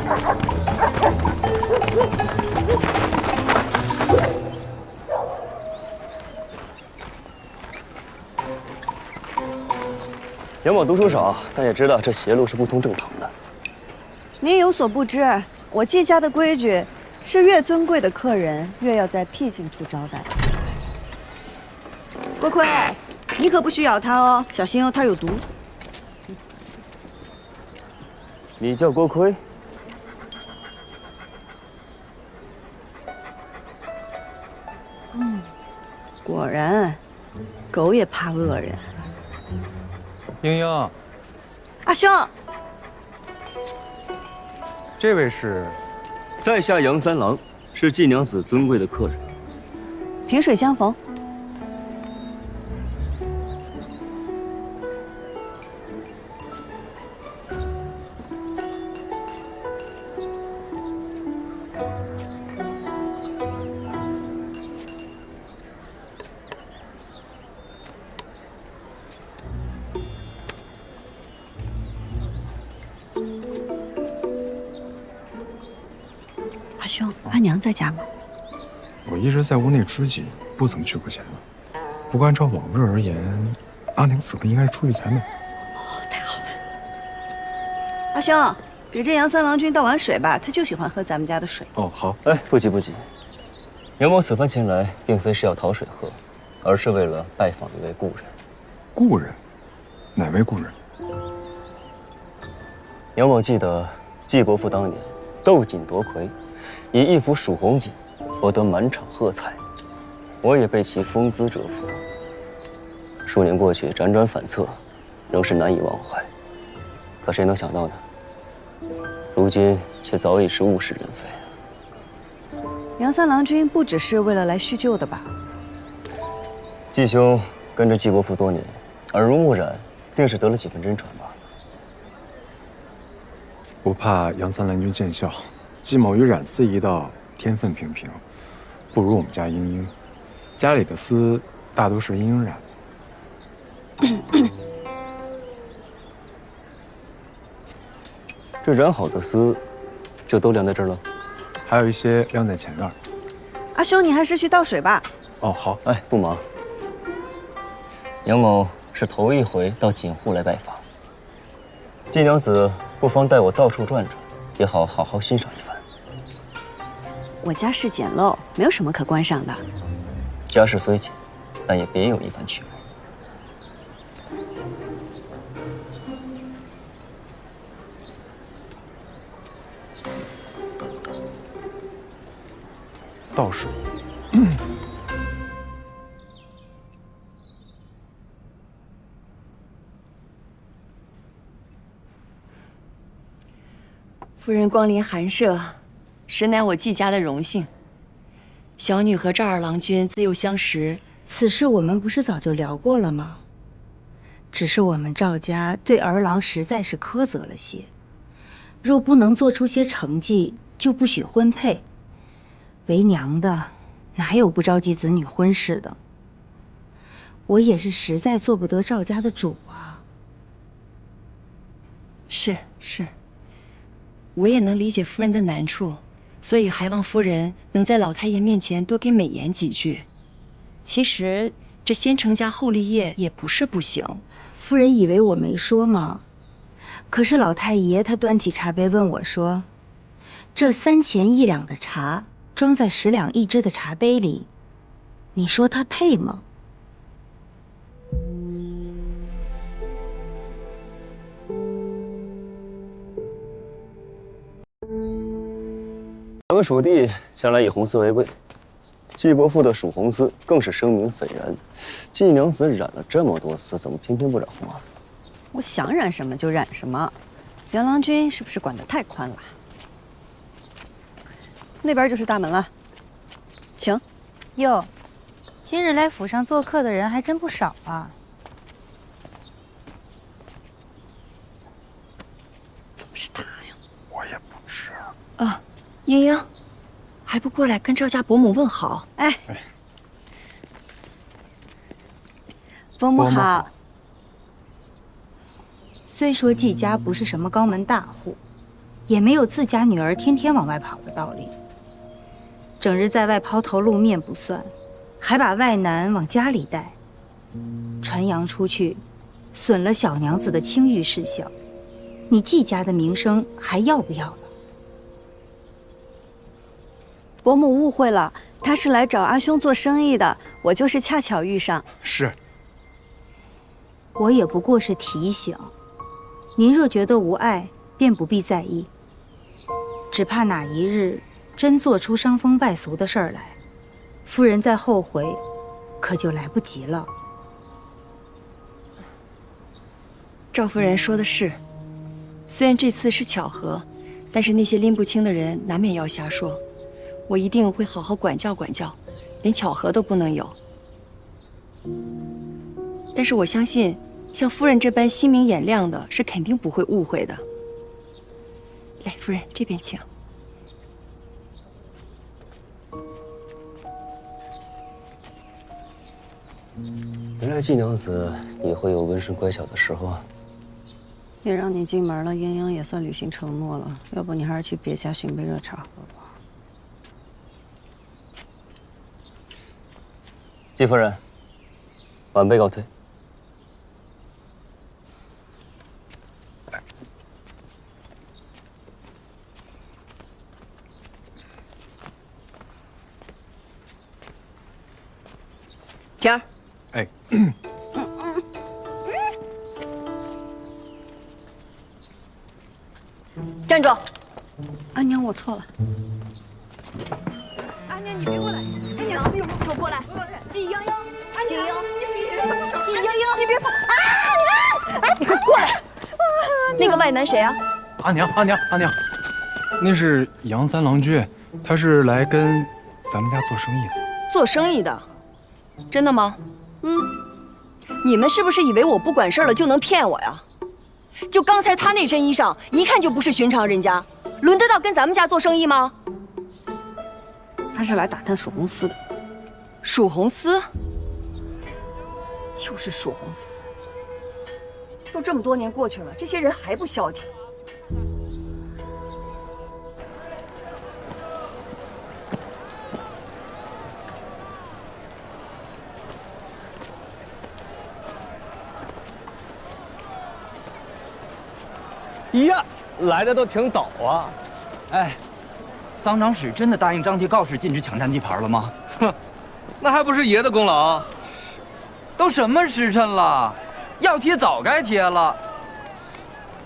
Speaker 6: 杨某读书少，但也知道这邪路是不通正堂的。
Speaker 1: 您有所不知，我季家的规矩是越尊贵的客人越要在僻静处招待。郭奎，你可不许咬它哦，小心哦，它有毒。
Speaker 6: 你叫郭奎？
Speaker 1: 果然，狗也怕恶人。
Speaker 10: 英英，
Speaker 1: 阿兄，
Speaker 10: 这位是
Speaker 6: 在下杨三郎，是季娘子尊贵的客人。
Speaker 1: 萍水相逢。阿兄，阿娘在家吗？
Speaker 15: 我一直在屋内支紧，不怎么去过前门。不过按照往日而言，阿宁此刻应该是出去采买。
Speaker 1: 太好了。阿兄，给这杨三郎君倒碗水吧，他就喜欢喝咱们家的水。
Speaker 15: 哦，好。
Speaker 6: 哎，不急不急，杨某此番前来，并非是要讨水喝，而是为了拜访一位故人。
Speaker 15: 故人？哪位故人？
Speaker 6: 杨某记得季国父当年斗锦夺魁，以一幅蜀红锦博得满场喝彩，我也被其风姿折服。数年过去，辗转反侧，仍是难以忘怀。可谁能想到呢？如今却早已是物是人非。
Speaker 1: 杨三郎君不只是为了来叙旧的吧？
Speaker 6: 季兄跟着季国父多年，耳濡目染，定是得了几分真传吧。
Speaker 15: 不怕杨三郎君见笑，季某与冉丝一道天分平平，不如我们家英英。家里的丝大都是英英染的。
Speaker 6: 这染好的丝，就都晾在这儿了？
Speaker 15: 还有一些晾在前院。
Speaker 1: 阿兄，你还是去倒水吧。
Speaker 15: 哦，好。
Speaker 6: 哎，不忙。杨某是头一回到锦户来拜访，季娘子不妨带我到处转转，也好好好欣赏一番。
Speaker 1: 我家世简陋，没有什么可观赏的。
Speaker 6: 家世虽简，但也别有一番趣味。
Speaker 15: 倒水。
Speaker 8: 夫人光临寒舍，实乃我季家的荣幸。小女和赵二郎君自幼相识，
Speaker 18: 此事我们不是早就聊过了吗？只是我们赵家对儿郎实在是苛责了些，若不能做出些成绩，就不许婚配。为娘的，哪有不着急子女婚事的？我也是实在做不得赵家的主啊。
Speaker 8: 是，我也能理解夫人的难处，所以还望夫人能在老太爷面前多给美言几句。其实这先成家后立业也不是不行。
Speaker 18: 夫人以为我没说吗？可是老太爷他端起茶杯问我说：“这3钱1两的茶装在10两1支的茶杯里，你说他配吗？”
Speaker 6: 咱们蜀地向来以红丝为贵，季伯父的蜀红丝更是声名斐然。季娘子染了这么多丝，怎么偏偏不染红啊？
Speaker 1: 我想染什么就染什么，杨郎君是不是管得太宽了？那边就是大门了，请。
Speaker 19: 哟，今日来府上做客的人还真不少啊。
Speaker 1: 怎么是他呀？
Speaker 15: 我也不知
Speaker 8: 啊。英英，还不过来跟赵家伯母问好？
Speaker 1: 哎，伯母好。
Speaker 19: 虽说季家不是什么高门大户，也没有自家女儿天天往外跑的道理。整日在外抛头露面不算，还把外男往家里带，传扬出去，损了小娘子的清誉事小，你季家的名声还要不要了？
Speaker 1: 伯母误会了，他是来找阿兄做生意的，我就是恰巧遇上。
Speaker 15: 是，
Speaker 19: 我也不过是提醒，您若觉得无碍，便不必在意。只怕哪一日真做出伤风败俗的事儿来，夫人再后悔，可就来不及了。
Speaker 8: 赵夫人说的是，虽然这次是巧合，但是那些拎不清的人难免要瞎说。我一定会好好管教管教，连巧合都不能有。但是我相信，像夫人这般心明眼亮的，是肯定不会误会的。来，夫人这边请。
Speaker 6: 原来季娘子也会有温顺乖巧的时候啊。
Speaker 1: 也让你进门了，英英也算履行承诺了。要不你还是去别家寻杯热茶喝吧。
Speaker 6: 季夫人，晚辈告退。
Speaker 8: 田儿，
Speaker 15: 哎，
Speaker 8: 站住！
Speaker 1: 阿娘，我错了。阿娘，你别过来！阿娘，
Speaker 8: 给我过来！季英英，季英英，
Speaker 1: 季英英，你别跑！啊！
Speaker 8: 哎，你快过来！那个外男谁啊？
Speaker 15: 阿娘，那是杨三郎君，他是来跟咱们家做生意的。
Speaker 8: 做生意的，真的吗？你们是不是以为我不管事儿了就能骗我呀？就刚才他那身衣裳，一看就不是寻常人家，轮得到跟咱们家做生意吗？
Speaker 1: 他是来打探蜀红丝的。
Speaker 8: 蜀红丝？又是蜀红丝。都这么多年过去了，这些人还不消停。
Speaker 9: 呀，来的都挺早啊！
Speaker 4: 哎，桑长史真的答应张贴告示禁止抢占地盘了吗？
Speaker 14: 哼，那还不是爷的功劳？
Speaker 4: 都什么时辰了，要贴早该贴了。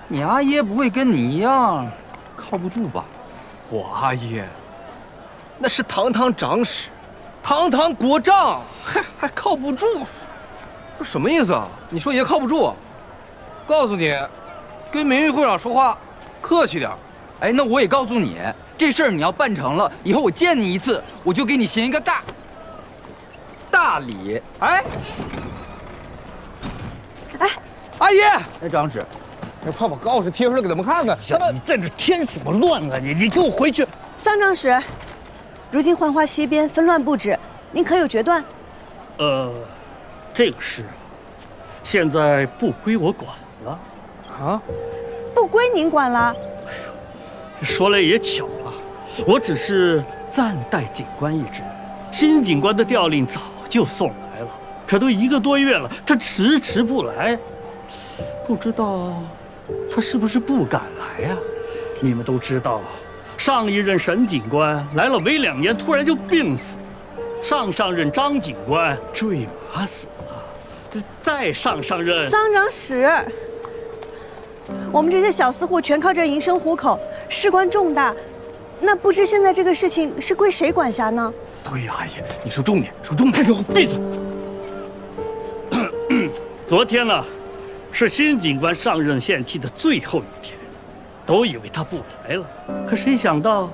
Speaker 4: 你阿爷不会跟你一样靠不住吧？
Speaker 15: 我阿爷
Speaker 13: 那是堂堂长史，堂堂国丈，还靠不住。
Speaker 2: 这什么意思啊？你说爷靠不住？告诉你，跟名誉会长说话客气点。
Speaker 4: 哎，那我也告诉你，这事儿你要办成了，以后我见你一次，我就给你行一个大礼。哎，
Speaker 2: 阿爷，
Speaker 4: 哎，长史，
Speaker 2: 你快把告示贴出来给他们看看。他们
Speaker 16: 你在这添什么乱啊？你给我回去！
Speaker 1: 桑长史，如今浣花西边纷乱不止，您可有决断？
Speaker 16: 这个事现在不归我管了。
Speaker 2: 啊？
Speaker 1: 不归您管了？
Speaker 16: 说来也巧了，我只是暂代警官一职，新警官的调令早就送来了，可都1个多月了，他迟不来，不知道他是不是不敢来呀？你们都知道，上一任沈警官来了没2年，突然就病死了，上任张警官坠马死了，这再上任
Speaker 1: 桑长史。我们这些小私户全靠这营生糊口，事关重大，那不知现在这个事情是归谁管辖呢？
Speaker 16: 对呀，阿姨，你说重点，说重点，给我闭嘴！昨天呢，是新警官上任限期的最后一天，都以为他不来了，可谁想到，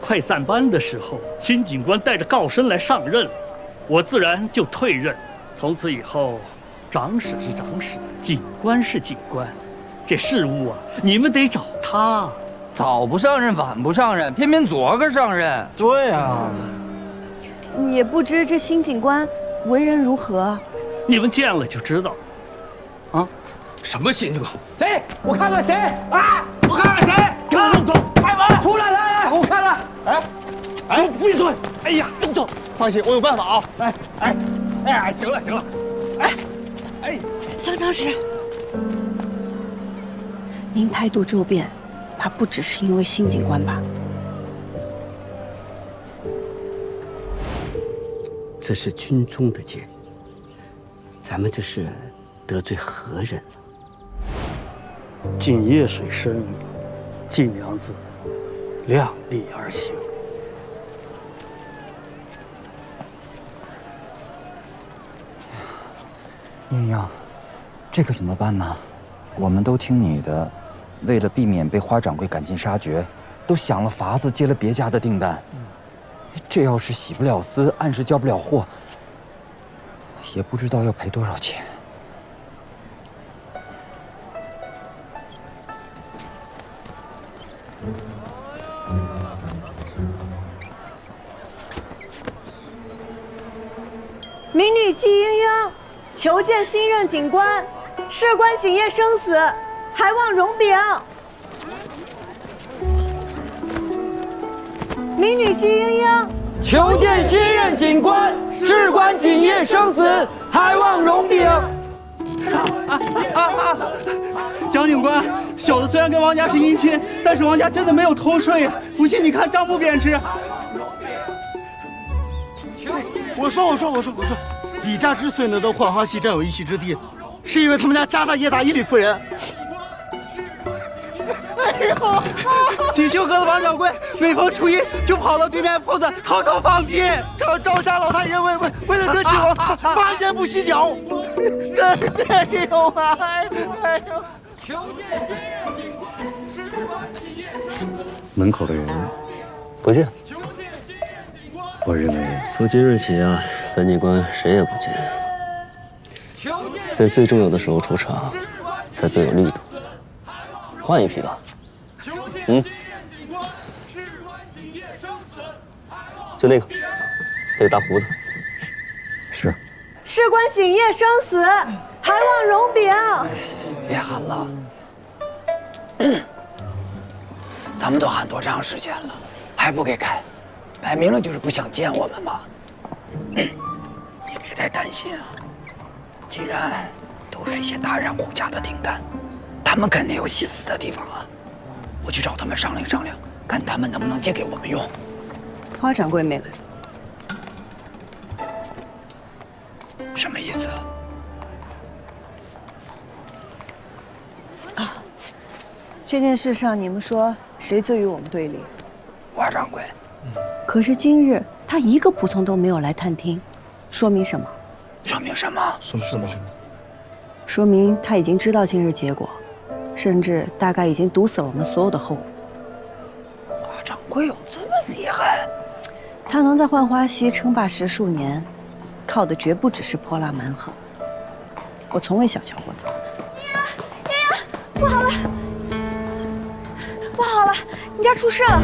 Speaker 16: 快散班的时候，新警官带着告身来上任，我自然就退任。从此以后，长史是长史，警官是警官。这事务啊，你们得找他。
Speaker 4: 早不上任，晚不上任，偏偏昨个上任。
Speaker 16: 对呀，
Speaker 1: 也不知这新警官为人如何。
Speaker 16: 你们见了就知道。啊，
Speaker 13: 什么新警官？
Speaker 9: 谁？我看看谁
Speaker 13: 啊！我看看谁？
Speaker 16: 给我动手！
Speaker 9: 开门！出来！来，我看看。
Speaker 16: 哎，闭嘴！
Speaker 13: 哎呀，
Speaker 16: 动手！
Speaker 9: 放心，我有办法啊！
Speaker 13: 哎，行了，
Speaker 1: 桑长史。您态度骤变，怕不只是因为新警官吧？
Speaker 20: 这是军中的戒律，咱们这是得罪何人了？
Speaker 16: 井夜水深，季娘子量力而行。
Speaker 4: 英英，这可怎么办呢？我们都听你的。为了避免被花掌柜赶尽杀绝，都想了法子接了别家的订单。这要是洗不了丝，按时交不了货，也不知道要赔多少钱。
Speaker 1: 民女季莺莺求见新任警官，事关警业生死。还望容禀。民女季莺莺
Speaker 9: 求见新任警官，事关警业生死，还望容禀。
Speaker 21: 张警官，小的虽然跟王家是姻亲，但是王家真的没有偷税呀！不信你看账簿贬值。
Speaker 22: 我说，李家之所以能到浣花溪占有一席之地，是因为他们家家大业大，一理不仁。
Speaker 21: 哎呦！锦绣阁的王掌柜每逢初一就跑到对面铺子偷放屁。
Speaker 22: 赵家老太爷为了得娶我，8年不洗脚。这有啊！哎呦！
Speaker 7: 门口的人不见。我认为
Speaker 6: 从今日起啊，本警官谁也不见，在最重要的时候出场，才最有力度。换一批吧。就那个大胡子。
Speaker 7: 是。
Speaker 1: 事关警业生死，还望容禀。
Speaker 4: 别喊了，咱们都喊多长时间了，还不给开，摆明了就是不想见我们嘛。你别太担心啊，既然都是一些大人户家的订单，他们肯定有心思的地方啊。我去找他们商量商量，看他们能不能借给我们用。
Speaker 1: 花掌柜没来。
Speaker 4: 什么意思
Speaker 1: 啊？这件事上，你们说谁最与我们对立？
Speaker 4: 花掌柜。
Speaker 1: 可是今日他一个仆从都没有来探听，说明什么？
Speaker 13: 说明什么？
Speaker 14: 说明什么？
Speaker 1: 说明他已经知道今日结果，甚至大概已经毒死了我们所有的后人。
Speaker 13: 花掌柜有这么厉害？
Speaker 1: 他能在浣花溪称霸10数年，靠的绝不只是泼辣蛮横。我从未小瞧过他。
Speaker 8: 不好了，不好了，你家出事了！